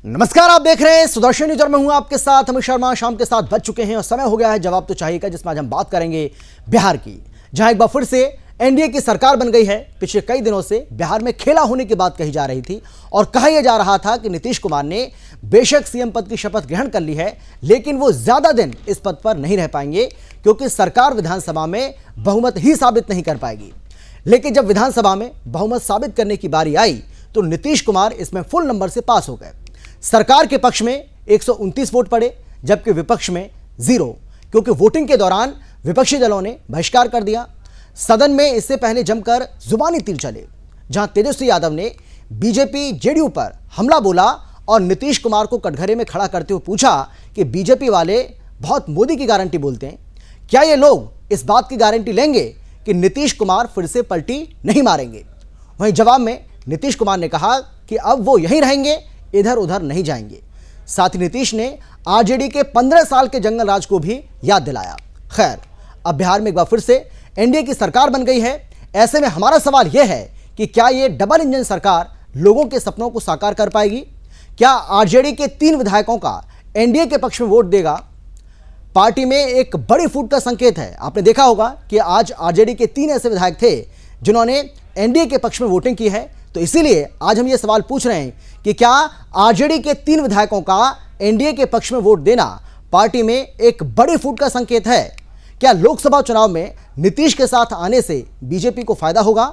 नमस्कार, आप देख रहे हैं सुदर्शन न्यूज और मैं हूं आपके साथ अमित शर्मा। शाम के 7 बज चुके हैं और समय हो गया है जवाब तो चाहिए का, जिसमें आज हम बात करेंगे बिहार की, जहां एक बार फिर से एनडीए की सरकार बन गई है। पिछले कई दिनों से बिहार में खेला होने की बात कही जा रही थी और कहा यह जा रहा था कि नीतीश कुमार ने बेशक सीएम पद की शपथ ग्रहण कर ली है, लेकिन वो ज्यादा दिन इस पद पर नहीं रह पाएंगे क्योंकि सरकार विधानसभा में बहुमत ही साबित नहीं कर पाएगी। लेकिन जब विधानसभा में बहुमत साबित करने की बारी आई तो नीतीश कुमार इसमें फुल नंबर से पास हो गए। सरकार के पक्ष में 129 वोट पड़े, जबकि विपक्ष में 0, क्योंकि वोटिंग के दौरान विपक्षी दलों ने बहिष्कार कर दिया। सदन में इससे पहले जमकर जुबानी तीर चले, जहां तेजस्वी यादव ने बीजेपी जेडीयू पर हमला बोला और नीतीश कुमार को कटघरे में खड़ा करते हुए पूछा कि बीजेपी वाले बहुत मोदी की गारंटी बोलते हैं, क्या ये लोग इस बात की गारंटी लेंगे कि नीतीश कुमार फिर से पलटी नहीं मारेंगे। वहीं जवाब में नीतीश कुमार ने कहा कि अब वो यहीं रहेंगे, इधर उधर नहीं जाएंगे। साथ ही नीतीश ने आरजेडी के 15 साल के जंगल राज को भी याद दिलाया। खैर, अब बिहार में एक बार फिर से एनडीए की सरकार बन गई है। ऐसे में हमारा सवाल यह है कि क्या यह डबल इंजन सरकार लोगों के सपनों को साकार कर पाएगी? क्या आरजेडी के 3 विधायकों का एनडीए के पक्ष में वोट देगा? पार्टी में एक बड़ी फूट का संकेत है। आपने देखा होगा कि आज आरजेडी के 3 ऐसे विधायक थे जिन्होंने एनडीए के पक्ष में वोटिंग की है। तो इसीलिए आज हम ये सवाल पूछ रहे हैं कि क्या आरजेडी के 3 विधायकों का एनडीए के पक्ष में वोट देना पार्टी में एक बड़ी फूट का संकेत है? क्या लोकसभा चुनाव में नीतीश के साथ आने से बीजेपी को फायदा होगा?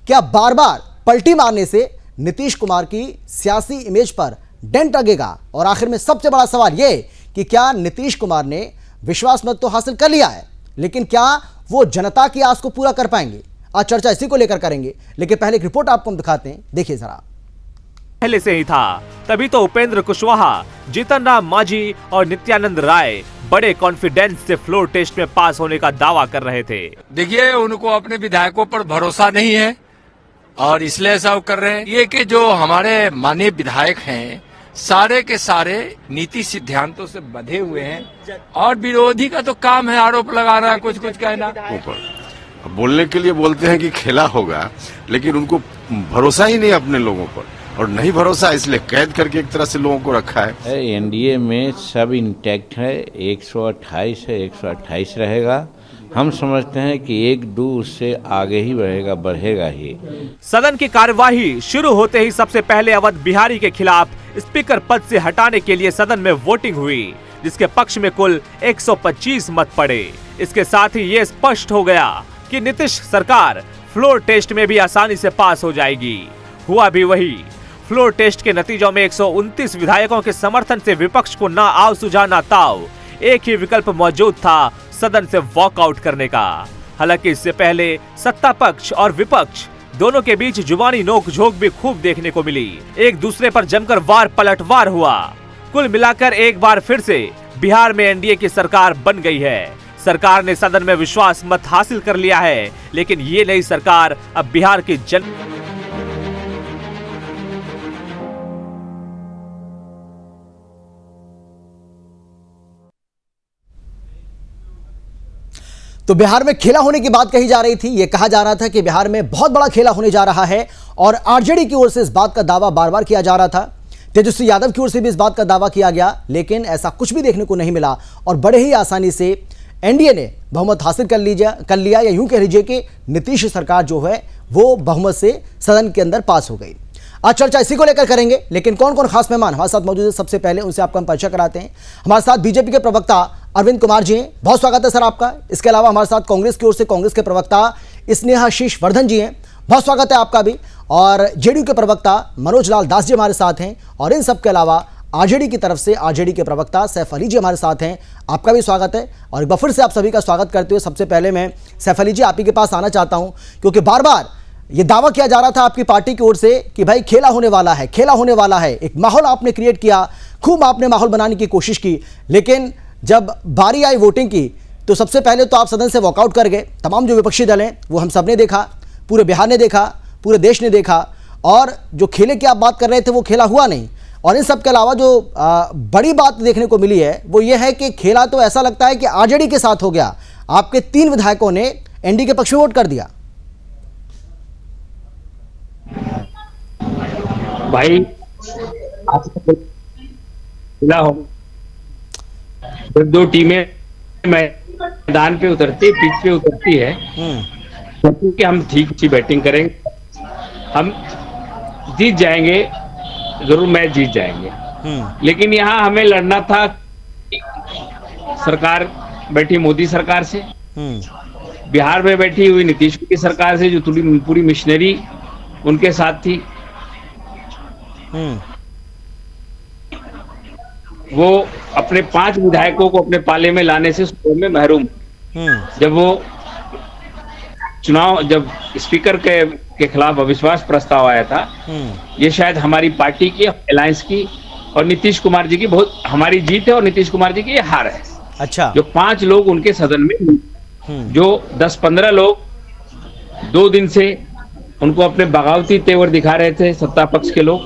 क्या बार बार पलटी मारने से नीतीश कुमार की सियासी इमेज पर डेंट लगेगा? और आखिर में सबसे बड़ा सवाल यह कि क्या नीतीश कुमार ने विश्वास मत तो हासिल कर लिया है, लेकिन क्या वो जनता की आस को पूरा कर पाएंगे? आज चर्चा इसी को लेकर करेंगे, लेकिन पहले एक रिपोर्ट आपको हम दिखाते हैं, देखिए जरा। पहले से ही था, तभी तो उपेंद्र कुशवाहा, जीतन राम मांझी और नित्यानंद राय बड़े कॉन्फिडेंस से फ्लोर टेस्ट में पास होने का दावा कर रहे थे। देखिए, उनको अपने विधायकों पर भरोसा नहीं है और इसलिए ऐसा कर रहे हैं। ये कि जो हमारे माननीय विधायक हैं सारे के सारे नीति सिद्धांतों से बंधे हुए हैं और विरोधी का तो काम है आरोप लगाना, कुछ कुछ कहना। बोलने के लिए बोलते हैं कि खेला होगा, लेकिन उनको भरोसा ही नहीं अपने लोगों पर, और नहीं भरोसा इसलिए कैद करके एक तरह से लोगों को रखा है। एनडीए में सब इंटैक्ट है, 128 है, 128 रहेगा। हम समझते हैं कि 1-2 उससे आगे ही बढ़ेगा ही। सदन की कार्यवाही शुरू होते ही सबसे पहले अवध बिहारी के खिलाफ स्पीकर पद से हटाने के लिए सदन में वोटिंग हुई, जिसके पक्ष में कुल 125 मत पड़े। इसके साथ ही ये स्पष्ट हो गया कि नीतीश सरकार फ्लोर टेस्ट में भी आसानी से पास हो जाएगी। हुआ भी वही। फ्लोर टेस्ट के नतीजों में 129 विधायकों के समर्थन से विपक्ष को ना आव सुझा ना ताव, एक ही विकल्प मौजूद था, सदन से वॉकआउट करने का। हालांकि इससे पहले सत्ता पक्ष और विपक्ष दोनों के बीच जुबानी नोकझोंक भी खूब देखने को मिली। एक दूसरे पर जमकर वार पलटवार हुआ। कुल मिलाकर एक बार फिर से बिहार में एनडीए की सरकार बन गई है। सरकार ने सदन में विश्वास मत हासिल कर लिया है, लेकिन ये नई सरकार अब बिहार की तो बिहार में खेला होने की बात कही जा रही थी। यह कहा जा रहा था कि बिहार में बहुत बड़ा खेला होने जा रहा है और आरजेडी की ओर से इस बात का दावा बार बार किया जा रहा था। तेजस्वी यादव की ओर से भी इस बात का दावा किया गया, लेकिन ऐसा कुछ भी देखने को नहीं मिला और बड़े ही आसानी से एनडीए ने बहुमत हासिल कर लिया, या यूं कह लीजिए कि नीतीश सरकार जो है वो बहुमत से सदन के अंदर पास हो गई। आज चर्चा इसी को लेकर करेंगे, लेकिन कौन कौन खास मेहमान हमारे साथ मौजूद है, सबसे पहले उनसे आपका हम परिचय कराते हैं। हमारे साथ बीजेपी के प्रवक्ता अरविंद कुमार जी हैं, बहुत स्वागत है सर आपका। इसके अलावा हमारे साथ कांग्रेस की ओर से कांग्रेस के प्रवक्ता स्नेहाशीष वर्धन जी हैं, बहुत स्वागत है आपका भी। और जेडीयू के प्रवक्ता मनोज लाल दास जी हमारे साथ हैं, और इन सब के अलावा आरजेडी की तरफ से आरजेडी के प्रवक्ता सैफ अली जी हमारे साथ हैं, आपका भी स्वागत है। और एक बार फिर से आप सभी का स्वागत करते हुए सबसे पहले मैं सैफ अली जी आप ही के पास आना चाहता हूं, क्योंकि बार बार ये दावा किया जा रहा था आपकी पार्टी की ओर से कि भाई खेला होने वाला है, खेला होने वाला है। एक माहौल आपने क्रिएट किया, खूब आपने माहौल बनाने की कोशिश की, लेकिन जब बारी आई वोटिंग की तो सबसे पहले तो आप सदन से वॉकआउट कर गए। तमाम जो विपक्षी दल हैं वो हम सब ने देखा, पूरे बिहार ने देखा, पूरे देश ने देखा, और जो खेले की आप बात कर रहे थे वो खेला हुआ नहीं। और इन सब के अलावा जो बड़ी बात देखने को मिली है वो ये है कि खेला तो ऐसा लगता है कि आरजेडी के साथ हो गया। आपके 3 विधायकों ने एनडीए के पक्ष में वोट कर दिया। भाई खुला हो, जब दो टीमें मैदान पे उतरती, पिच पे उतरती है, क्योंकि हम ठीक अच्छी बैटिंग करेंगे, हम जीत जाएंगे, जरूर मैच जीत जाएंगे। लेकिन यहाँ हमें लड़ना था सरकार बैठी मोदी सरकार से, बिहार में बैठी हुई नीतीश की सरकार से, जो पूरी मिशनरी उनके साथ थी। वो अपने 5 विधायकों को अपने पाले में लाने से सुबह में महरूम। जब वो चुनाव, जब स्पीकर के खिलाफ अविश्वास प्रस्ताव आया था, ये शायद हमारी पार्टी की, अलायंस की और नीतीश कुमार जी की बहुत हमारी जीत है और नीतीश कुमार जी की ये हार है। अच्छा। जो 5 लोग उनके सदन में, जो 10-15 लोग 2 दिन से उनको अपने बगावती तेवर दिखा रहे थे, सत्ता पक्ष के लोग,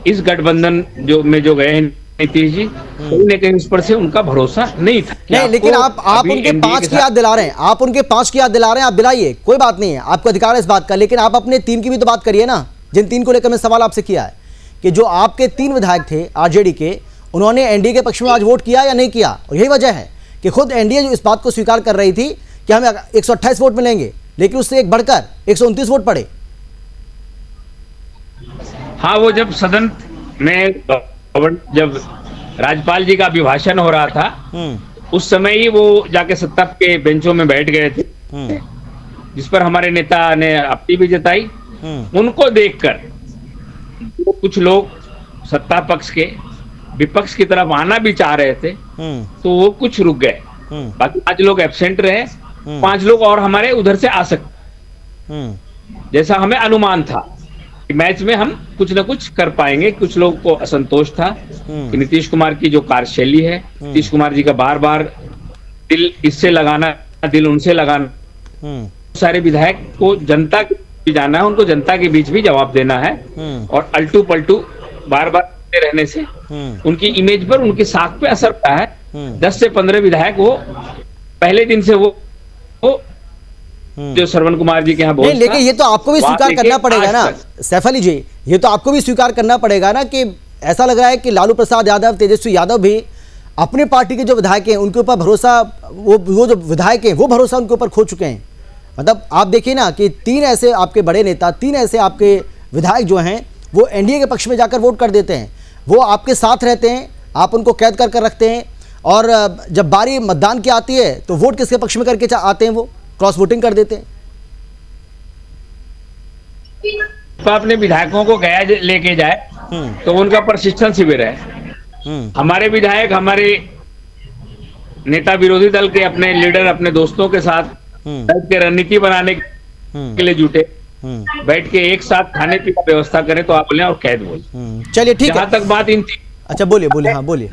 इस गठबंधन जो गए हैं नीतीश जी, कहीं न कहीं उस पर से उनका भरोसा नहीं था। नहीं, लेकिन आप उनके 5 की याद दिला रहे हैं, आप उनके 5 की याद दिला रहे हैं, आप दिलाइए, कोई बात नहीं है, आपको अधिकार है इस बात का। लेकिन आप अपने 3 की भी तो बात करिए ना, जिन 3 को लेकर मैं सवाल आपसे किया है कि जो आपके 3 विधायक थे आरजेडी के, उन्होंने एनडीए के पक्ष में आज वोट किया या नहीं किया। और यही वजह है कि खुद एनडीए जो इस बात को स्वीकार कर रही थी कि हमें 128 वोट मिलेंगे, लेकिन उससे एक बढ़कर 129 वोट पड़े। हाँ, वो जब सदन में जब राज्यपाल जी का अभिभाषण हो रहा था, उस समय ही वो जाके सत्ता के बेंचों में बैठ गए थे, जिस पर हमारे नेता ने आपत्ति भी जताई। उनको देखकर कुछ लोग सत्ता पक्ष के विपक्ष की तरफ आना भी चाह रहे थे, तो वो कुछ रुक गए। बाकी 5 लोग एब्सेंट रहे, 5 लोग और हमारे उधर से आ सकते, जैसा हमें अनुमान था कि मैच में हम कुछ ना कुछ कर पाएंगे। कुछ लोग को असंतोष था कि नीतीश कुमार की जो कार्यशैली है, नीतीश कुमार जी का बार बार दिल इससे लगाना, दिल उनसे लगाना, सारे विधायक को जनता के जाना है, उनको जनता के बीच भी जवाब देना है, और अल्टू पलटू बार बार रहने से उनकी इमेज पर, उनकी साख पे असर पड़ा है। 10 से 15 विधायक वो पहले दिन से वो जो श्रवण कुमार जी के यहाँ नहीं, लेकिन ये तो आपको भी स्वीकार करना पड़ेगा ना सैफ अली जी, ये तो आपको भी स्वीकार करना पड़ेगा ना कि ऐसा लग रहा है कि लालू प्रसाद यादव, तेजस्वी यादव भी अपने पार्टी के जो विधायक हैं उनके ऊपर भरोसा, वो जो विधायक हैं वो भरोसा उनके ऊपर खो चुके हैं। मतलब आप देखिए ना कि 3 ऐसे आपके बड़े नेता, 3 ऐसे आपके विधायक जो हैं वो एनडीए के पक्ष में जाकर वोट कर देते हैं, वो आपके साथ रहते हैं, आप उनको कैद कर रखते हैं, और जब बारी मतदान की आती है तो वोट किसके पक्ष में करके आते हैं, वो क्रॉस वोटिंग कर देते हैं। तो अपने विधायकों को गया लेके जाए तो उनका प्रशिक्षण शिविर है। हमारे विधायक, हमारे नेता विरोधी दल के अपने लीडर, अपने दोस्तों के साथ बैठ के रणनीति बनाने के लिए जुटे, बैठ के एक साथ खाने पीने की व्यवस्था करें, तो आप बोले और कैद बोले। चलिए ठीक है, जहां तक बात अच्छा बोलिए, हाँ बोलिए।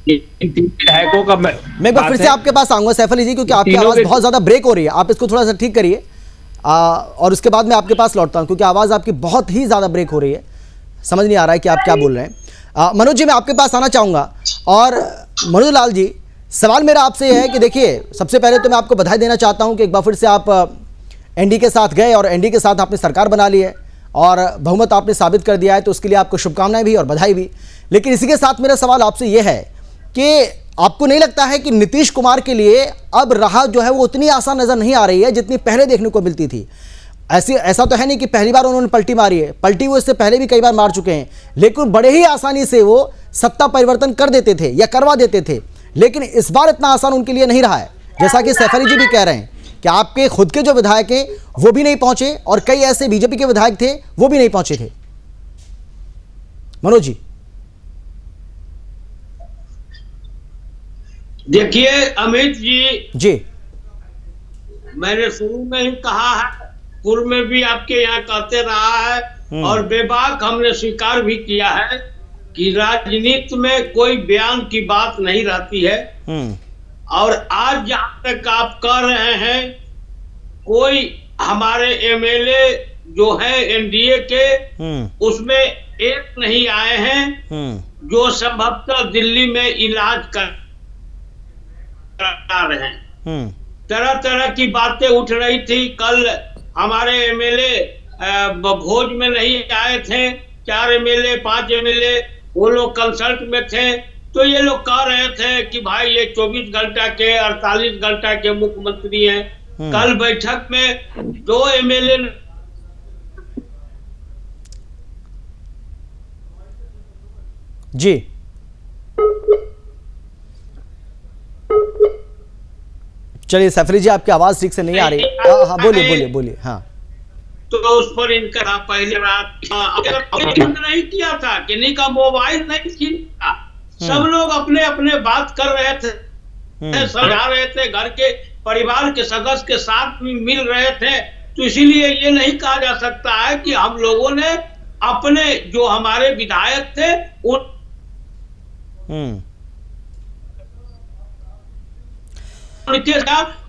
इन 3 विधायकों का मैं एक बार फिर से आपके पास आऊंगा सैफ अली जी, क्योंकि आपकी आवाज बहुत ज्यादा ब्रेक हो रही है, आप इसको थोड़ा सा ठीक करिए, और उसके बाद मैं आपके पास लौटता हूं, क्योंकि आवाज आपकी बहुत ही ज्यादा ब्रेक हो रही है, समझ नहीं आ रहा है कि आप क्या बोल रहे हैं। मनोज जी, मैं आपके पास आना चाहूंगा। और मनोज लाल जी, सवाल मेरा आपसे यह है कि देखिए, सबसे पहले तो मैं आपको बधाई देना चाहता हूं कि एक बार फिर से आप एनडीए के साथ गए और एनडीए के साथ आपने सरकार बना ली है और बहुमत आपने साबित कर दिया है, तो उसके लिए आपको शुभकामनाएं भी और बधाई भी। लेकिन इसी के साथ मेरा सवाल आपसे यह है कि आपको नहीं लगता है कि नीतीश कुमार के लिए अब राह जो है वो उतनी आसान नजर नहीं आ रही है जितनी पहले देखने को मिलती थी? ऐसा तो है नहीं कि पहली बार उन्होंने पलटी मारी है, पलटी वो इससे पहले भी कई बार मार चुके हैं, लेकिन बड़े ही आसानी से वो सत्ता परिवर्तन कर देते थे या करवा देते थे। लेकिन इस बार इतना आसान उनके लिए नहीं रहा है, जैसा कि सैफ अली जी भी कह रहे हैं कि आपके खुद के जो विधायक हैं वो भी नहीं पहुंचे और कई ऐसे बीजेपी के विधायक थे वो भी नहीं पहुंचे थे। मनोज जी। देखिए अमित जी, मैंने शुरू में ही कहा है, पूर्व में भी आपके यहाँ कहते रहा है और बेबाक हमने स्वीकार भी किया है कि राजनीति में कोई बयान की बात नहीं रहती है। और आज जहां तक आप कह रहे हैं, कोई हमारे एमएलए जो है एनडीए के, उसमें एक नहीं आए हैं जो संभवतः दिल्ली में इलाज कर रहे हैं। तरह तरह की बातें उठ रही थी। कल हमारे एमएलए भोज में नहीं आए थे 4 एमएलए 5 एमएलए वो लोग कंसल्ट में थे, तो ये लोग कह रहे थे कि भाई ये 24 घंटा के 48 घंटा के मुख्यमंत्री हैं। कल बैठक में 2 एमएलए जी चलिए सफरी जी, आपकी आवाज ठीक से नहीं आ रही। हाँ बोलिए बोलिए बोलिए। हाँ तो उस पर इनका पहले रात बंद नहीं किया था, किन्हीं का मोबाइल नहीं किया, सब लोग अपने अपने बात कर रहे थे, समझा रहे थे, घर के परिवार के सदस्य के साथ मिल रहे थे। तो इसीलिए ये नहीं कहा जा सकता है कि हम लोगों ने अपने जो हमारे विधायक थे उन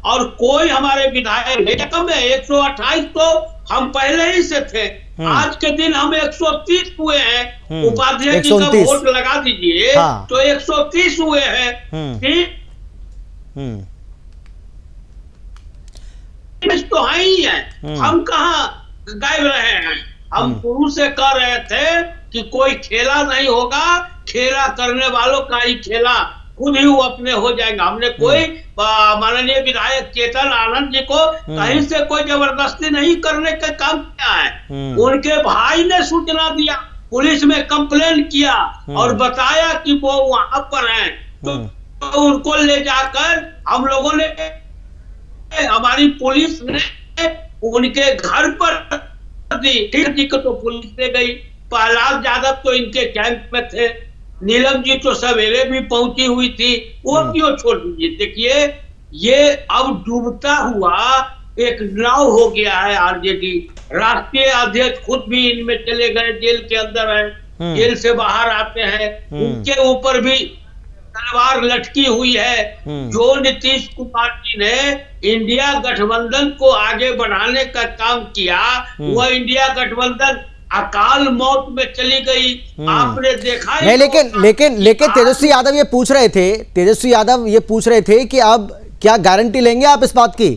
और कोई हमारे विधायक कम है। 128 तो हम पहले ही से थे, आज के दिन हम 130 हुए हैं। उपाध्याय जी का वोट लगा दीजिए। हाँ। तो 130 हुए हैं। तो है ही है, हम कहाँ गायब रहे हैं। हम शुरू से कह रहे थे कि कोई खेला नहीं होगा, खेला करने वालों का ही खेला खुद ही वो अपने हो जाएगा। हमने कोई माननीय विधायक चेतन आनंद जी को कहीं से कोई जबरदस्ती नहीं करने का काम किया है। उनके भाई ने सूचना दिया, पुलिस में कंप्लेन किया और बताया कि वो वहां पर हैं। तो उनको ले जाकर हम लोगों ने, हमारी पुलिस ने उनके घर पर दी। जी को तो पुलिस ले गई, प्रहलाद यादव तो इनके कैंप में थे, नीलम जी तो सवेरे भी पहुंची हुई थी, वो क्यों छोड़ दीजिए। देखिए ये अब डूबता हुआ एक नाव हो गया है। आरजेडी राष्ट्रीय अध्यक्ष खुद भी इनमें चले गए, जेल के अंदर है, जेल से बाहर आते हैं, उनके ऊपर भी तलवार लटकी हुई है। जो नीतीश कुमार जी ने इंडिया गठबंधन को आगे बढ़ाने का काम किया, वह इंडिया गठबंधन अकाल मौत में चली गई। आपने देखा नहीं, लेकिन तेजस्वी यादव ये पूछ रहे थे कि अब क्या गारंटी लेंगे आप इस बात की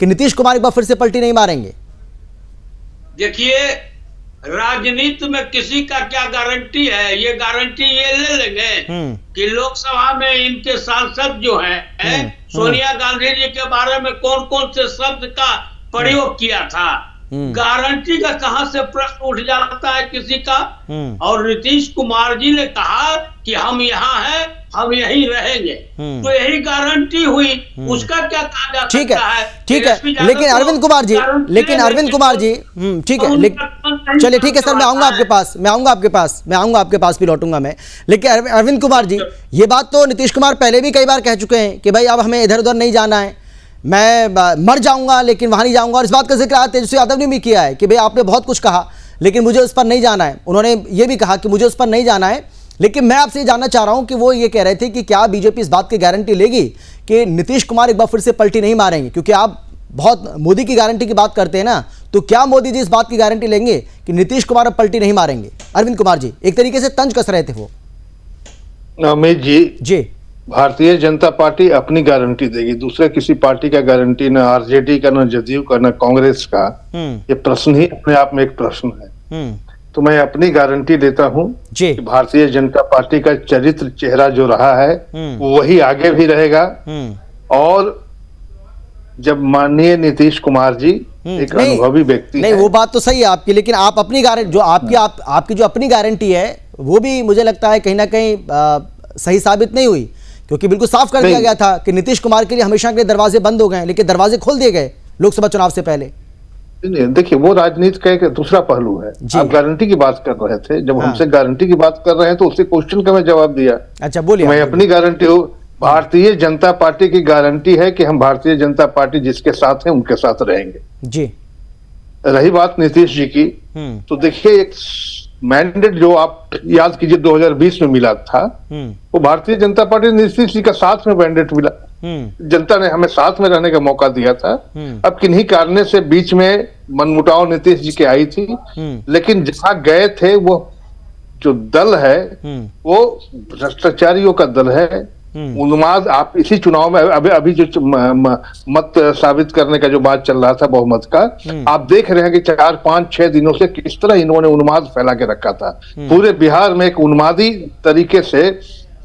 कि नीतीश कुमार एक बार फिर से पलटी नहीं मारेंगे? देखिए राजनीति में किसी का क्या गारंटी है। ये गारंटी ये ले लेंगे कि लोकसभा में इनके सांसद जो है सोनिया गांधी जी के बारे में कौन कौन से शब्द का प्रयोग किया था। गारंटी का कहां से प्रश्न उठ जाता है किसी का। और नीतीश कुमार जी ने कहा कि हम यहाँ हैं, हम यहीं रहेंगे, तो यही गारंटी हुई। उसका क्या कहा जा सकता है? ठीक है। लेकिन अरविंद कुमार जी ठीक है, चलिए ठीक है सर, मैं आऊंगा आपके पास भी लौटूंगा मैं। लेकिन अरविंद कुमार जी, ये बात तो नीतीश कुमार पहले भी कई बार कह चुके हैं कि भाई अब हमें इधर उधर नहीं जाना है, मैं मर जाऊंगा लेकिन वहां नहीं जाऊंगा। और इस बात का जिक्र आज तेजस्वी यादव ने भी किया है कि भाई आपने बहुत कुछ कहा लेकिन मुझे उस पर नहीं जाना है। उन्होंने ये भी कहा कि मुझे उस पर नहीं जाना है। लेकिन मैं आपसे ये जानना चाह रहा हूं कि वो ये कह रहे थे कि क्या बीजेपी इस बात की गारंटी लेगी कि नीतीश कुमार एक बार फिर से पलटी नहीं मारेंगे? क्योंकि आप बहुत मोदी की गारंटी की बात करते हैं ना, तो क्या मोदी जी इस बात की गारंटी लेंगे कि नीतीश कुमार अब पलटी नहीं मारेंगे? अरविंद कुमार जी एक तरीके से तंज कस रहे थे वो। अमित जी, भारतीय जनता पार्टी अपनी गारंटी देगी, दूसरे किसी पार्टी का गारंटी, ना आरजेडी का, ना जदयू का, ना कांग्रेस का। ये प्रश्न ही अपने आप में एक प्रश्न है। तो मैं अपनी गारंटी देता हूं कि भारतीय जनता पार्टी का चरित्र चेहरा जो रहा है वही आगे भी रहेगा। और जब माननीय नीतीश कुमार जी एक अनुभवी व्यक्ति नहीं, वो बात तो सही है आपकी, लेकिन आप अपनी गारंटी जो आपकी जो अपनी गारंटी है वो भी मुझे लगता है कहीं ना कहीं सही साबित नहीं हुई, क्योंकि बिल्कुल साफ कर दिया गया था कि नीतीश कुमार के लिए हमेशा के लिए दरवाजे बंद हो गए, लेकिन दरवाजे खोल दिए गए लोकसभा चुनाव से पहले। देखिए वो राजनीति का एक दूसरा पहलू है। आप गारंटी की बात कर रहे थे, जब हमसे गारंटी की बात कर रहे हैं तो उससे क्वेश्चन का मैं जवाब दिया। अच्छा बोलिए। मैं अपनी गारंटी हूँ, भारतीय जनता पार्टी की गारंटी है कि हम भारतीय जनता पार्टी जिसके साथ हैं उनके साथ रहेंगे जी। रही बात नीतीश जी की, तो देखिए एक मैंडेट जो आप याद कीजिए 2020 में मिला था, वो भारतीय जनता पार्टी नीतीश जी का साथ में मैंडेट मिला। जनता ने हमें साथ में रहने का मौका दिया था। अब किन्हीं कारणों से बीच में मनमुटाव नीतीश जी की आई थी, लेकिन जहां गए थे वो जो दल है वो भ्रष्टाचारियों का दल है, उन्माद आप इसी चुनाव में अभी जो मत साबित करने का जो बात चल रहा था बहुमत का, आप देख रहे हैं कि 4, 5, 6 दिनों से किस तरह इन्होंने उन्माद फैला के रखा था पूरे बिहार में, एक उन्मादी तरीके से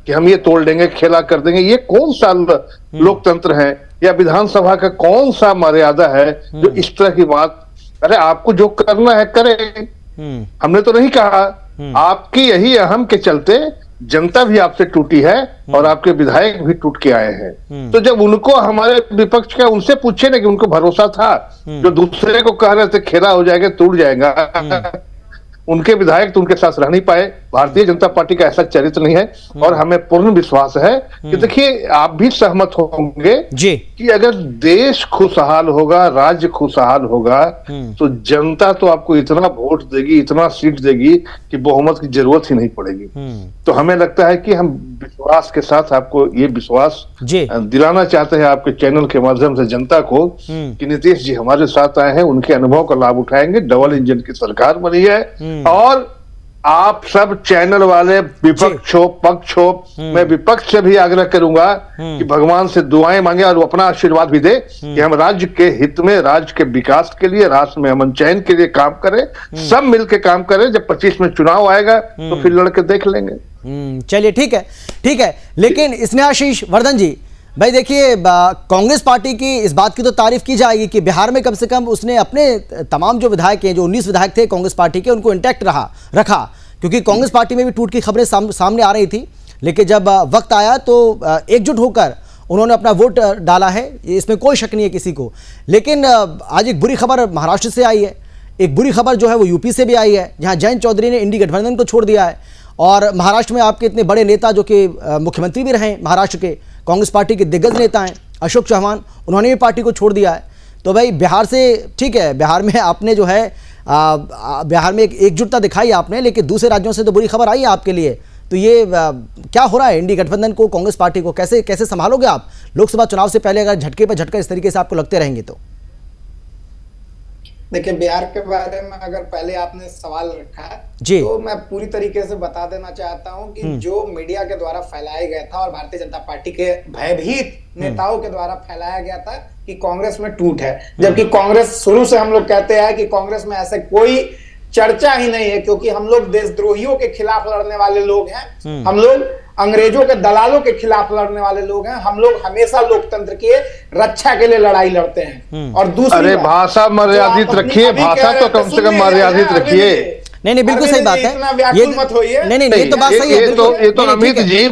कि हम ये तोड़ देंगे, खेला कर देंगे। ये कौन सा लोकतंत्र है या विधानसभा का कौन सा मर्यादा है जो इस तरह की बात? अरे आपको जो करना है करें, हमने तो नहीं कहा। आपकी यही अहम के चलते जनता भी आपसे टूटी है और आपके विधायक भी टूट के आए हैं। तो जब उनको, हमारे विपक्ष का, उनसे पूछे ना कि उनको भरोसा था, जो दूसरे को कह रहे थे खेला हो जाएगा, टूट जाएगा, उनके विधायक तो उनके साथ रह नहीं पाए। भारतीय जनता पार्टी का ऐसा चरित्र नहीं है और हमें पूर्ण विश्वास है कि देखिए, आप भी सहमत होंगे जी कि अगर देश खुशहाल होगा, राज्य खुशहाल होगा, तो जनता तो आपको इतना वोट देगी, इतना सीट देगी कि बहुमत की जरूरत ही नहीं पड़ेगी। तो हमें लगता है कि हम विश्वास के साथ आपको ये विश्वास दिलाना चाहते हैं आपके चैनल के माध्यम से जनता को कि नीतीश जी हमारे साथ आए हैं, उनके अनुभव का लाभ उठाएंगे। डबल इंजन की सरकार बनी है और आप सब चैनल वाले, विपक्ष हो पक्ष हो, मैं विपक्ष से भी आग्रह करूंगा कि भगवान से दुआएं मांगे और वो अपना आशीर्वाद भी दे कि हम राज्य के हित में, राज्य के विकास के लिए, राष्ट्र में अमन चैन के लिए काम करें, सब मिलकर काम करें। जब 25 में चुनाव आएगा तो फिर लड़के देख लेंगे। चलिए ठीक है। लेकिन स्नेहाशीष वर्धन जी, भाई देखिए, कांग्रेस पार्टी की इस बात की तो तारीफ की जाएगी कि बिहार में कम से कम उसने अपने तमाम जो विधायक हैं, जो 19 विधायक थे कांग्रेस पार्टी के, उनको इंटैक्ट रखा, क्योंकि कांग्रेस पार्टी में भी टूट की खबरें सामने आ रही थी। लेकिन जब वक्त आया तो एकजुट होकर उन्होंने अपना वोट डाला है, इसमें कोई शक नहीं है किसी को। लेकिन आज एक बुरी खबर महाराष्ट्र से आई है, एक बुरी खबर जो है वो यूपी से भी आई है, जहाँ जयंत चौधरी ने इंडी गठबंधन को छोड़ दिया है। और महाराष्ट्र में आपके इतने बड़े नेता जो कि मुख्यमंत्री भी रहे महाराष्ट्र के, कांग्रेस पार्टी के दिग्गज नेता हैं अशोक चौहान, उन्होंने भी पार्टी को छोड़ दिया है। तो भाई बिहार से, ठीक है, बिहार में आपने जो है बिहार में एक एकजुटता दिखाई आपने, लेकिन दूसरे राज्यों से तो बुरी खबर आई है आपके लिए। तो ये क्या हो रहा है इंडी गठबंधन को, कांग्रेस पार्टी को कैसे संभालोगे आप लोकसभा चुनाव से पहले, अगर झटके पर झटका इस तरीके से आपको लगते रहेंगे तो? देखिए, बिहार के बारे में अगर पहले आपने सवाल रखा है तो मैं पूरी तरीके से बता देना चाहता हूं कि जो मीडिया के द्वारा फैलाया गया था और भारतीय जनता पार्टी के भयभीत नेताओं के द्वारा फैलाया गया था कि कांग्रेस में टूट है, जबकि कांग्रेस, शुरू से हम लोग कहते हैं कि कांग्रेस में ऐसे कोई चर्चा ही नहीं है, क्योंकि हम लोग देशद्रोहियों के खिलाफ लड़ने वाले लोग हैं, हम लोग अंग्रेजों के दलालों के खिलाफ लड़ने वाले लोग हैं, हम लोग हमेशा लोकतंत्र के रक्षा के लिए लड़ाई लड़ते हैं। और दूसरी, अरे भाषा मर्यादित रखिए, भाषा तो कम से कम मर्यादित रखिए। नहीं, बिल्कुल सही बात है, ये मत होइए। नहीं, ये तो बात सही है, ये तो अमित जी,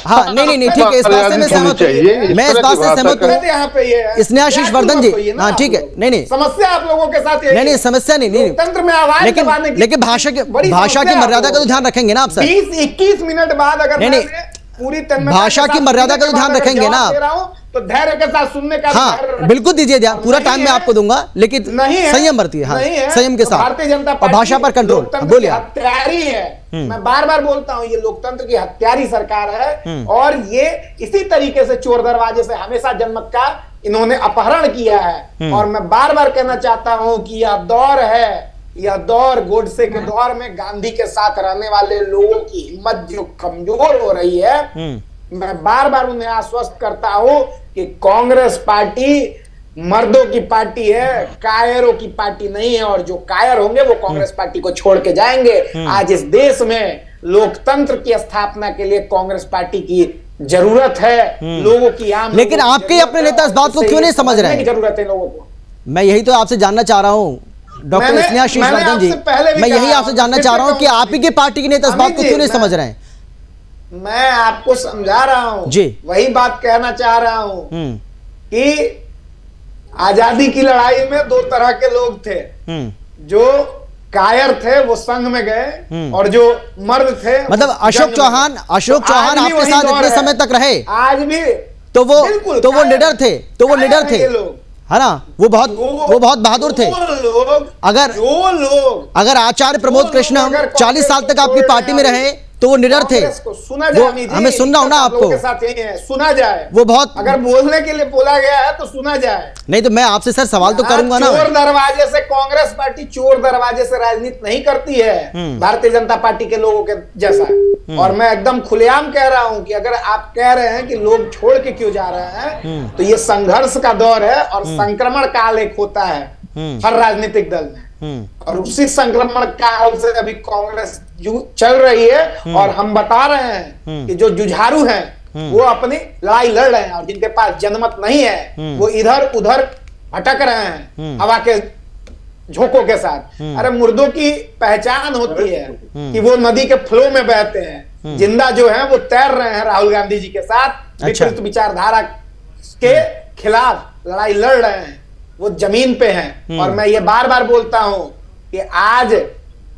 हाँ, नहीं, ठीक है, इस बात से मैं सहमत हूँ, मैं इस बात से सहमत हूँ। स्नेहाशीष वर्धन जी, हाँ ठीक है, नहीं, समस्या आप लोगों के साथ, नहीं, समस्या नहीं, तंत्र में आवाज, लेकिन भाषा की मर्यादा का तो ध्यान रखेंगे ना आप सर। 20-21 मिनट बाद अगर पूरी भाषा की मर्यादा का तो ध्यान रखेंगे ना तो धैर्य के साथ सुनने का, हाँ बिल्कुल दीजिए ध्यान, पूरा टाइम मैं आपको दूंगा, लेकिन संयम बरतिए, हाँ संयम के साथ, भारतीय जनता पार्टी और भाषा पर कंट्रोल, बोलिए। हत्यारी है, मैं बार बार बोलता हूं, ये लोकतंत्र की हत्यारी सरकार है और ये इसी तरीके से चोर दरवाजे से हमेशा जनमत का इन्होंने अपहरण किया है। और मैं बार बार कहना चाहता हूं कि यह दौर है, यह दौर गोडसे के दौर में गांधी के साथ रहने वाले लोगों की हिम्मत जो कमजोर हो रही है, मैं बार बार उन्हें आश्वस्त करता हूं कि कांग्रेस पार्टी मर्दों की पार्टी है, कायरों की पार्टी नहीं है, और जो कायर होंगे वो कांग्रेस पार्टी को छोड़ के जाएंगे। आज इस देश में लोकतंत्र की स्थापना के लिए कांग्रेस पार्टी की जरूरत है, लोगों की आम, लेकिन आपके अपने नेता इस बात को क्यों नहीं समझ रहे हैं? जरूरत है लोगों को, मैं यही तो आपसे जानना चाह रहा हूँ डॉक्टर स्नेहाशीष वर्धन जी, मैं यही आपसे जानना चाह रहा हूँ कि आप ही की पार्टी के नेता इस बात को क्यों नहीं समझ रहे हैं? मैं आपको समझा रहा हूं जी, वही बात कहना चाह रहा हूं कि आजादी की लड़ाई में दो तरह के लोग थे, जो कायर थे वो संघ में गए और जो मर्द थे, मतलब अशोक चौहान आपके साथ इतने समय तक रहे, आज भी तो वो निडर थे, है ना, वो बहुत बहादुर थे। अगर आचार्य प्रमोद कृष्णम 40 साल तक आपकी पार्टी में रहे, तो वो निडर थे। कांग्रेस को सुना जाए, अमित जी, हमें सुनना हो ना आप लोगों आपको, के साथ यही है, सुना जाए। वो बहुत अगर बोलने के लिए बोला गया है तो सुना जाए। नहीं तो मैं आपसे सर सवाल तो करूंगा ना। चोर दरवाजे से कांग्रेस पार्टी चोर दरवाजे से राजनीति नहीं करती है भारतीय जनता पार्टी के लोगों के जैसा। और मैं एकदम खुलेआम कह रहा हूं कि अगर आप कह रहे हैं कि लोग छोड़ के क्यों जा रहे हैं, तो ये संघर्ष का दौर है और संक्रमण काल एक होता है हर राजनीतिक दल में। और उसी संक्रमण काल से अभी कांग्रेस चल रही है और हम बता रहे हैं कि जो जुझारू हैं वो अपनी लड़ाई लड़ रहे हैं और जिनके पास जनमत नहीं है वो इधर उधर भटक रहे हैं हवा के झोंकों के साथ। अरे मुर्दों की पहचान होती है कि वो नदी के फ्लो में बहते हैं, जिंदा जो है वो तैर रहे हैं राहुल गांधी जी के साथ विपरीत विचारधारा के खिलाफ लड़ाई लड़ रहे हैं, वो जमीन पे हैं। और मैं ये बार बार बोलता हूं कि आज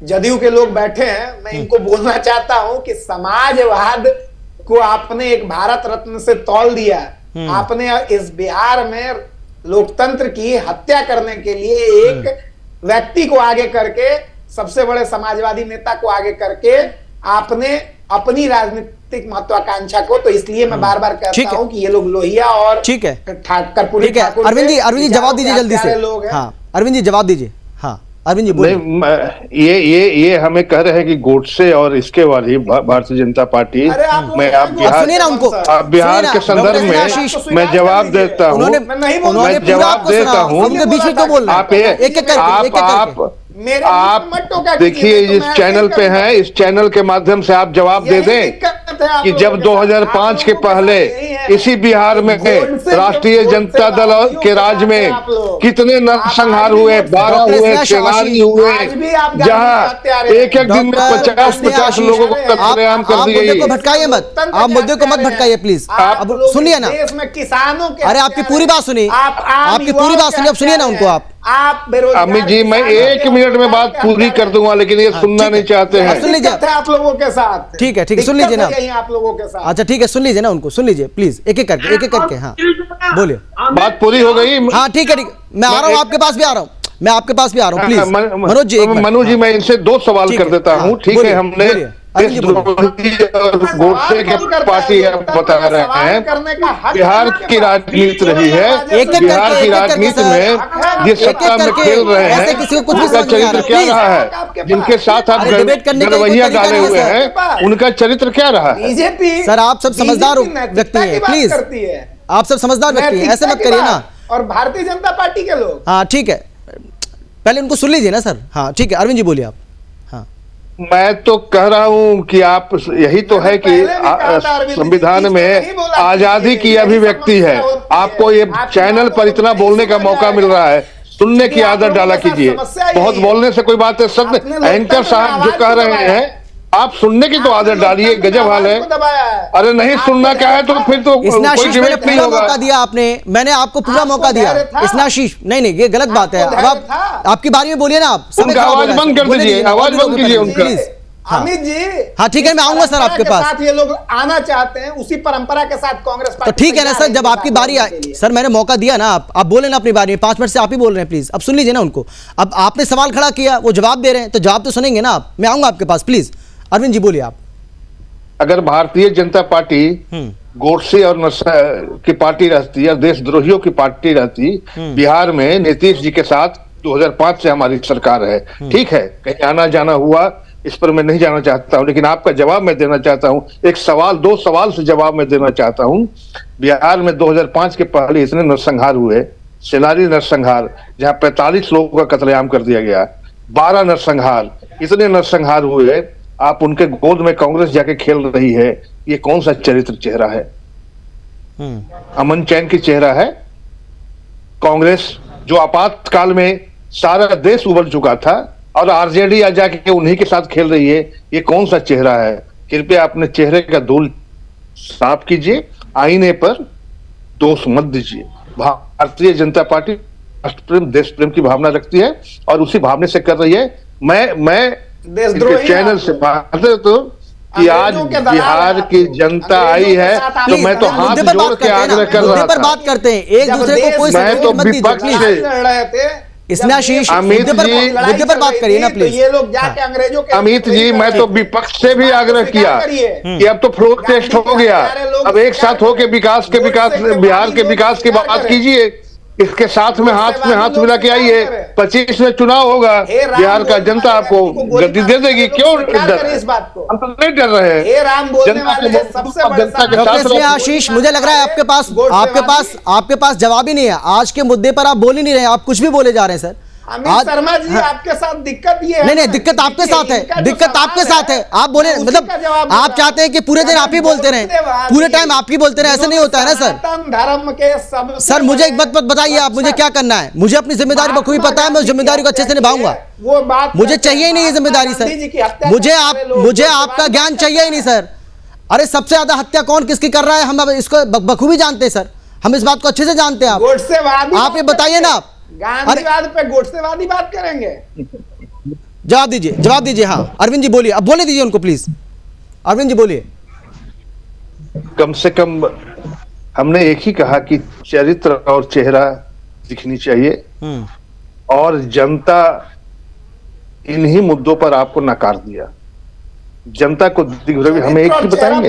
जदयू के लोग बैठे हैं, मैं इनको बोलना चाहता हूं कि समाजवाद को आपने एक भारत रत्न से तौल दिया। आपने इस बिहार में लोकतंत्र की हत्या करने के लिए एक व्यक्ति को आगे करके, सबसे बड़े समाजवादी नेता को आगे करके आपने अपनी राजनीतिक महत्वाकांक्षा को, तो इसलिए मैं बार बार कहता हूं कि ये लोग लोहिया और ठीक है कर्पूरी ठीक है। अरविंद जी जवाब दीजिए जल्दी से। हाँ अरविंद जी जवाब दीजिए। हाँ अरविंद जी बोलिए। ये हमें कह रहे हैं कि गोडसे और इसके वाली भारतीय जनता पार्टी, मैं आप बिहार के संदर्भ में मैं जवाब देता हूँ, मैं जवाब देता हूँ। बीच में क्यों बोल रहे हैं? आप देखिए इस चैनल पे हैं, इस चैनल के माध्यम से आप जवाब दे दें कि जब 2005 के पहले इसी बिहार में राष्ट्रीय जनता दल के राज में कितने नरसंहार हुए, 12 हुए, 14 हुए, जहां एक दिन में 50-50 लोगों को कत्लेआम कर दिए। मुद्दे को भटकाइए मत, आप मुद्दे को मत भटकाइए प्लीज। अब सुनिए ना, देश में किसानों के, अरे आपकी पूरी बात सुनिए, आपकी पूरी बात सुनिए, अब सुनिए ना उनको। आप बेरोजगार अमित जी, मैं 1 मिनट में बात पूरी कर दूंगा, लेकिन ये सुनना नहीं चाहते हैं। सुन लीजिए आप लोगों के साथ। ठीक है सुन लीजिए ना आप लोगों के साथ। अच्छा ठीक है, सुन लीजिए ना उनको, सुन लीजिए प्लीज, एक एक करके। हाँ बोलिए। बात पूरी हो गई? हाँ ठीक है, मैं आ रहा हूँ, आपके पास भी आ रहा हूँ, मैं आपके पास भी आ रहा हूँ, प्लीज मनोज जी। मनोज जी, मैं इनसे 2 सवाल कर देता हूँ। ठीक है, हमने गोडसे के पार्टी बता रहे हैं, बिहार की राजनीति रही है, बिहार की राजनीति में ये सत्ता में खेल रहे हैं, उनका चरित्र क्या रहा है? जिनके साथ आप गरवैया डाले हुए हैं, उनका चरित्र क्या रहा है? बीजेपी। सर आप सब समझदार व्यक्ति हैं, प्लीज आप सब समझदार व्यक्ति हैं, ऐसे मत करिए ना। और भारतीय जनता पार्टी के लोग। हाँ ठीक है, पहले उनको सुन लीजिए ना सर। हाँ ठीक है, अरविंद जी बोलिए आप। मैं तो कह रहा हूं कि आप, यही तो है कि संविधान में आजादी की अभिव्यक्ति है। आपको ये चैनल पर इतना बोलने का मौका मिल रहा है, सुनने की आदत डाला कीजिए। बहुत बोलने से कोई बात है, सब एंकर साहब जो कह रहे हैं आप सुनने की तो आदत डालिए। गजब हाल है। अरे नहीं सुनना क्या है तो फिर तो कोई डिबेट नहीं होगा। मौका दिया आपने, मैंने आपको पूरा मौका दिया। इस्नाशीष नहीं ये गलत बात है। अब आप आपकी बारी में बोलिए ना, आप उनका आवाज बंद कर दीजिए, आवाज बंद कीजिए उनका। अमित जी हाँ ठीक है, मैं आऊंगा सर आपके पास। ये लोग आना चाहते हैं उसी परंपरा के साथ कांग्रेस तो ठीक है ना सर, जब आपकी बारी आए सर, मैंने मौका दिया ना, आप बोले ना अपनी बारी में। 5 मिनट से आप ही बोल रहे हैं, प्लीज अब सुन लीजिए ना उनको। अब आपने सवाल खड़ा किया, वो जवाब दे रहे हैं, तो जवाब तो सुनेंगे ना आप। मैं आऊंगा आपके पास, प्लीज अरविंद जी बोलिए आप। अगर भारतीय जनता पार्टी गोडसे और की पार्टी रहती है, देशद्रोहियों की पार्टी रहती, बिहार में नीतीश जी के साथ 2005 से हमारी सरकार है। ठीक है, कहीं आना जाना हुआ, इस पर मैं नहीं जाना चाहता हूं, लेकिन आपका जवाब मैं देना चाहता हूं। एक सवाल, 2 सवाल से जवाब मैं देना चाहता हूं। बिहार में 2005 के पहले इतने नरसंहार हुए, सेनारी नरसंहार, जहां 45 लोगों का कत्लेआम कर दिया गया, 12 नरसंहार, इतने नरसंहार हुए, आप उनके गोद में कांग्रेस जाके खेल रही है। ये कौन सा चरित्र चेहरा है? अमन चैन की चेहरा है? कांग्रेस जो आपातकाल में सारा देश उबल चुका था और आरजेडी आ जाके उन्हीं के साथ खेल रही है, ये कौन सा चेहरा है? कृपया अपने चेहरे का धूल साफ कीजिए, आईने पर दोष मत दीजिए। भारतीय जनता पार्टी राष्ट्र प्रेम, देश प्रेम की भावना रखती है और उसी भावना से कर रही है। मैं चैनल से बात तो कि आज बिहार की जनता आई है, तो मैं तो हाथ जोड़ के आग्रह कर रहा था। बात करते हैं एक दूसरे को, कोई मैं तो विपक्ष से इसमें आशीष अमित मुद्दे पर जी, मुद्दे पर बात करिए ना तो प्लीज। ये लोग जाके अंग्रेजों के अमित जी, मैं तो विपक्ष से भी आग्रह किया कि अब तो फ्लोर टेस्ट हो गया, अब एक साथ होके बिहार के विकास की बात कीजिए, इसके साथ में हाथ मिला के आइए। 25 में चुनाव होगा, बिहार का जनता आपको गद्दी दे देगी। क्यों डर रहे? इस बात को हम तो नहीं डर रहे हैं। हे राम बोलने वाले हैं, सबसे बड़े जनता के डॉक्टर साथ इसमें आशीष, मुझे लग रहा है आपके पास जवाब ही नहीं है। आज के मुद्दे पर आप बोल ही नहीं रहे, आप कुछ भी बोले जा रहे हैं सर। अमित शर्मा जी, आपके साथ दिक्कत ये है। नहीं, दिक्कत आपके साथ है, दिक्कत आपके साथ है। आप बोले मतलब आप चाहते हैं कि पूरे दिन आप ही बोलते रहें, पूरे टाइम आप ही बोलते रहें, ऐसा नहीं होता है ना सर। धर्म के सब सर मुझे एक बात बताइए, आप मुझे क्या करना है? मुझे अपनी जिम्मेदारी बखूबी पता है, मैं उस जिम्मेदारी को अच्छे से निभाऊंगा। वो बात मुझे चाहिए ही नहीं ये जिम्मेदारी सर, मुझे आपका ज्ञान चाहिए ही नहीं सर। अरे सबसे ज्यादा हत्या कौन किसकी कर रहा है हम इसको बखूबी जानते हैं सर, हम इस बात को अच्छे से जानते हैं। आप ये बताइए ना, आप गांधीवाद पे गोडसेवादी बात करेंगे? जवाब दीजिए। हाँ अरविंद जी बोलिए, अब बोले दीजिए उनको प्लीज। अरविंद जी बोलिए। कम से कम हमने एक ही कहा कि चरित्र और चेहरा दिखनी चाहिए, और जनता इन्हीं मुद्दों पर आपको नकार दिया। जनता को हमें एक ही बताएंगे,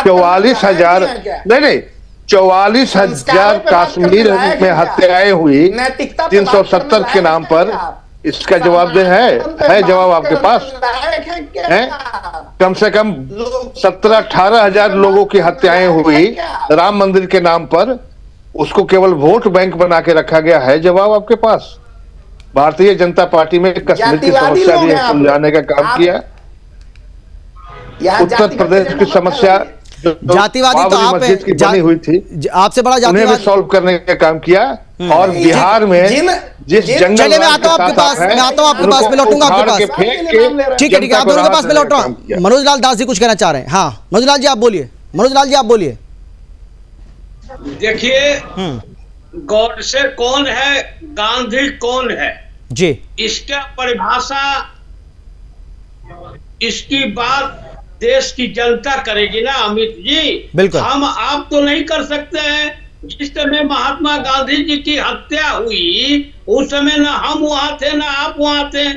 44,000 नहीं 44,000 कश्मीर में हत्याएं हुई 370 के नाम पर, इसका जवाब है जवाब आपके पास है? कम से कम 17-18,000 लोगों की हत्याएं हुई राम मंदिर के नाम पर, उसको केवल वोट बैंक बना के रखा गया है जवाब आपके पास? भारतीय जनता पार्टी में कश्मीर की समस्या भी सुलझाने का काम किया, उत्तर प्रदेश की समस्या जातिवादी तो आप मस्जिद की बनी हुई थी, आपसे बड़ा उन्हें भी जातिवादी सॉल्व करने का काम किया। और बिहार में जिस जंगल चलिए मैं आता हूं आपके पास, मैं लौटूंगा आपके पास। ठीक है, आप दोनों के पास मैं लौट रहा हूं। मनोज लाल दास जी कुछ कहना चाह रहे हैं। हाँ मनोज लाल जी आप बोलिए। देखिए, गॉडसे कौन है, गांधी कौन है जी, इसका परिभाषा, इसकी बात देश की जनता करेगी ना अमित जी। बिल्कुल। हम आप तो नहीं कर सकते हैं। जिस समय महात्मा गांधी जी की हत्या हुई उस समय ना हम वहां थे ना आप वहां थे।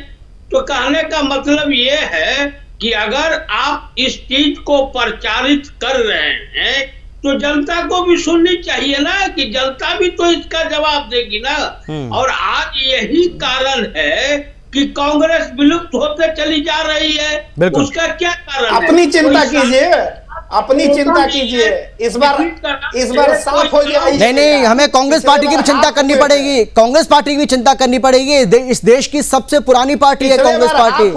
तो कहने का मतलब ये है कि अगर आप इस चीज को प्रचारित कर रहे हैं तो जनता को भी सुननी चाहिए ना, कि जनता भी तो इसका जवाब देगी ना। और आज यही कारण है कि कांग्रेस विलुप्त होते चली जा रही है। उसका क्या कारण है? अपनी चिंता कीजिए, इस बार साफ हो जाए। नहीं, हमें कांग्रेस पार्टी की भी चिंता करनी पड़ेगी, कांग्रेस पार्टी की भी चिंता करनी पड़ेगी। इस देश की सबसे पुरानी पार्टी है कांग्रेस पार्टी,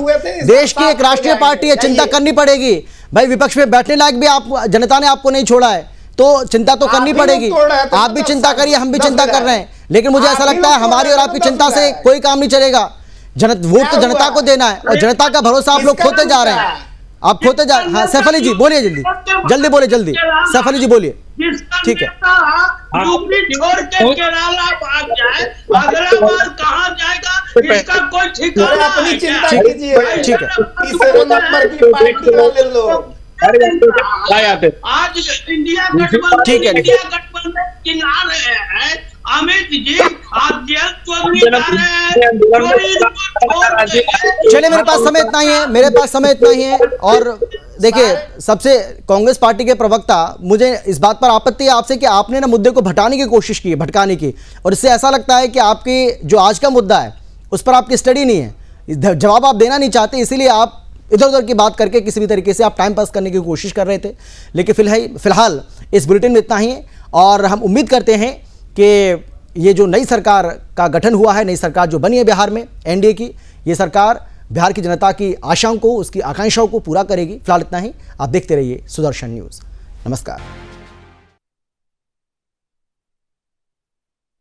देश की एक राष्ट्रीय पार्टी है, चिंता करनी पड़ेगी भाई। विपक्ष में बैठने लायक भी आप, जनता ने आपको नहीं छोड़ा है, तो चिंता तो करनी पड़ेगी। आप भी चिंता करिए, हम भी चिंता कर रहे हैं, लेकिन मुझे ऐसा लगता है हमारी और आपकी चिंता से कोई काम नहीं चलेगा। वोट तो जनता को देना है, और जनता का भरोसा आप लोग खोते जा रहे हैं, आप खोते जा। हाँ सैफ अली जी बोलिए, जल्दी बोलिए, सैफ अली जी बोलिए। ठीक है, छोड़ के केरला भाग जाए, अगला बार कहाँ जाएगा इसका कोई ठिकाना। अपनी चिंता कीजिए। ठीक है, तीसरे नंबर की पार्टी वाले लोग आज इंडिया गठबंधन गिना रहे हैं। अमित जी आप जेल चोरी कर रहे हैं। चलिए मेरे पास समय इतना ही है। और देखिए, सबसे कांग्रेस पार्टी के प्रवक्ता, मुझे इस बात पर आपत्ति है आपसे कि आपने ना मुद्दे को भटकाने की कोशिश की है, भटकाने की, और इससे ऐसा लगता है कि आपकी जो आज का मुद्दा है उस पर आपकी स्टडी नहीं है, जवाब आप देना नहीं चाहते, इसीलिए आप इधर उधर की बात करके किसी भी तरीके से आप टाइम पास करने की कोशिश कर रहे थे। लेकिन फिलहाल इस बुलेटिन में इतना ही है, और हम उम्मीद करते हैं कि ये जो नई सरकार का गठन हुआ है, नई सरकार जो बनी है बिहार में एनडीए की, ये सरकार बिहार की जनता की आशाओं को, उसकी आकांक्षाओं को पूरा करेगी। फिलहाल इतना ही, आप देखते रहिए सुदर्शन न्यूज़। नमस्कार।